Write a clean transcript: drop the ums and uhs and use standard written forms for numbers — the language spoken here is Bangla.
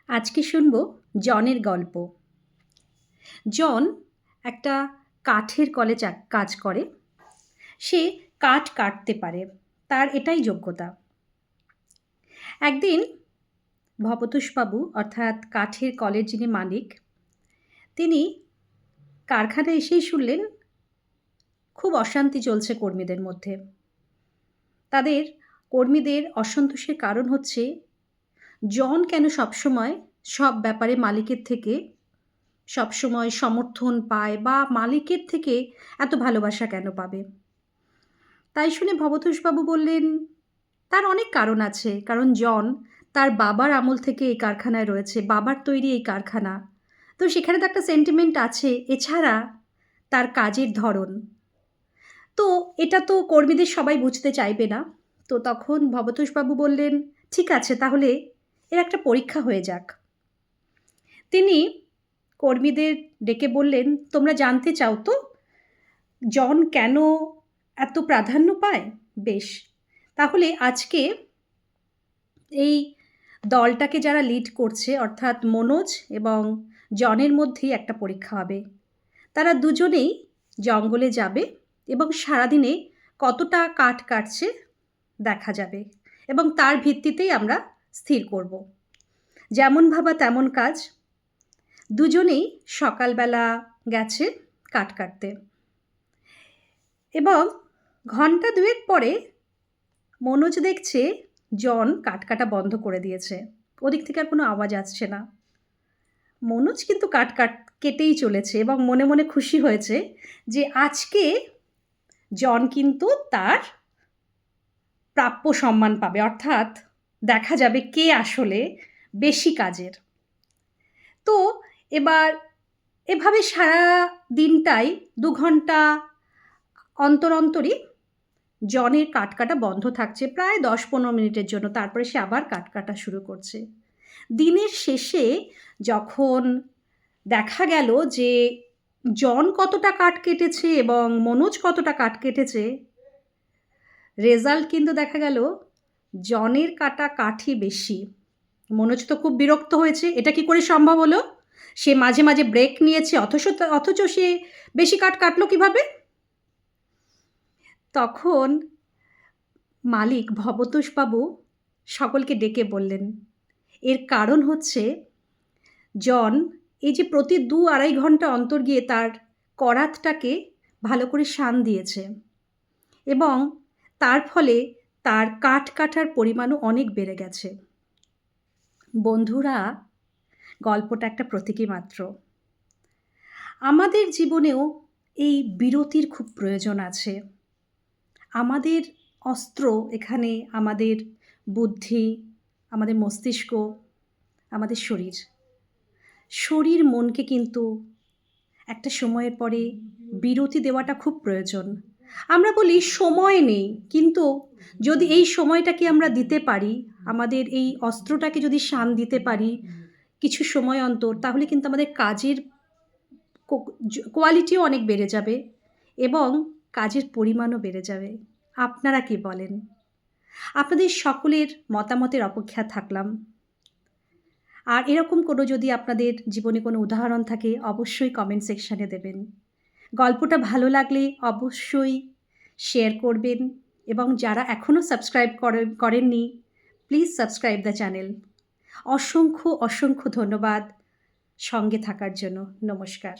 আজকে শুনব জনের গল্প। জন একটা কাঠের কলে কাজ করে। সে কাঠ কাটতে পারে, তার এটাই যোগ্যতা। একদিন ভবতোষবাবু অর্থাৎ কাঠের কলের যিনি মালিক, তিনি কারখানায় এসেই শুনলেন খুব অশান্তি চলছে কর্মীদের মধ্যে। তাদের কর্মীদের অসন্তোষের কারণ হচ্ছে জন কেন সবসময় সব ব্যাপারে মালিকের থেকে সবসময় সমর্থন পায় বা মালিকের থেকে এত ভালোবাসা কেন পাবে। তাই শুনে ভবতোষবাবু বললেন তার অনেক কারণ আছে, কারণ জন তার বাবার আমল থেকে এই কারখানায় রয়েছে, বাবার তৈরি এই কারখানা, তো সেখানে তো একটা সেন্টিমেন্ট আছে। এছাড়া তার কাজের ধরন, তো এটা তো কর্মীদের সবাই বুঝতে চাইবে না। তো তখন ভবতোষবাবু বললেন ঠিক আছে, তাহলে এর একটা পরীক্ষা হয়ে যাক। তিনি কর্মীদের ডেকে বললেন তোমরা জানতে চাও তো জন কেন এত প্রাধান্য পায়? বেশ, তাহলে আজকে এই দলটাকে যারা লিড করছে অর্থাৎ মনোজ এবং জনের মধ্যেই একটা পরীক্ষা হবে। তারা দুজনেই জঙ্গলে যাবে এবং সারাদিনে কতটা কাঠ কাটছে দেখা যাবে এবং তার ভিত্তিতেই আমরা স্থির করব। যেমন ভাবা তেমন কাজ। দুজনেই সকালবেলা গেছে কাঠ কাটতে এবং ঘন্টা দুয়েক পরে মনোজ দেখছে জন কাঠ কাটা বন্ধ করে দিয়েছে। ওদিক থেকে আর কোনো আওয়াজ আসছে না। মনোজ কিন্তু কাঠ কেটেই চলেছে এবং মনে মনে খুশি হয়েছে যে আজকে জন কিন্তু তার প্রাপ্য সম্মান পাবে, অর্থাৎ দেখা যাবে কে আসলে বেশি কাজের। তো এবার এভাবে সারা দিনটাই 2 ঘন্টা অন্তর অন্তরই জনের কাঠ কাটা বন্ধ থাকছে প্রায় 10-15 মিনিটের জন্য। তারপরে সে আবার কাঠ কাটা শুরু করছে। দিনের শেষে যখন দেখা গেল যে জন কতটা কাঠ কেটেছে এবং মনোজ কতটা কাঠ কেটেছে, রেজাল্ট কিন্তু দেখা গেল জনের কাটা কাঠই বেশি। মনোজ তো খুব বিরক্ত হয়েছে, এটা কি করে সম্ভব হলো? সে মাঝে মাঝে ব্রেক নিয়েছে, অথচ সে বেশি কাঠ কাটলো কিভাবে? তখন মালিক ভবতোষবাবু সকলকে ডেকে বললেন এর কারণ হচ্ছে জন এই যে প্রতি 2-2.5 ঘন্টা অন্তর গিয়ে তার করাতটাকে ভালো করে শান দিয়েছে এবং তার ফলে তার কাঠ কাটার পরিমাণও অনেক বেড়ে গেছে। বন্ধুরা, গল্পটা একটা প্রতীকী মাত্র। আমাদের জীবনেও এই বিরতির খুব প্রয়োজন আছে। আমাদের অস্ত্র এখানে আমাদের বুদ্ধি, আমাদের মস্তিষ্ক, আমাদের শরীর মনকে কিন্তু একটা সময়ের পরে বিরতি দেওয়াটা খুব প্রয়োজন। আমরা বলি সময় নেই, কিন্তু যদি এই সময়টাকে আমরা দিতে পারি, আমাদের এই অস্ত্রটাকে যদি শান দিতে পারি কিছু সময় অন্তর, তাহলে কিন্তু আমাদের কাজের কোয়ালিটিও অনেক বেড়ে যাবে এবং কাজের পরিমাণও বেড়ে যাবে। আপনারা কি বলেন? আপনাদের সকলের মতামতের অপেক্ষায় থাকলাম। আর এরকম কোনো যদি আপনাদের জীবনে কোনো উদাহরণ থাকে অবশ্যই কমেন্ট সেকশানে দেবেন। গল্পটা ভালো লাগলে অবশ্যই শেয়ার করবেন এবং যারা এখনও সাবস্ক্রাইব করেননি প্লিজ সাবস্ক্রাইব দ্য চ্যানেল। অসংখ্য ধন্যবাদ সঙ্গে থাকার জন্য। নমস্কার।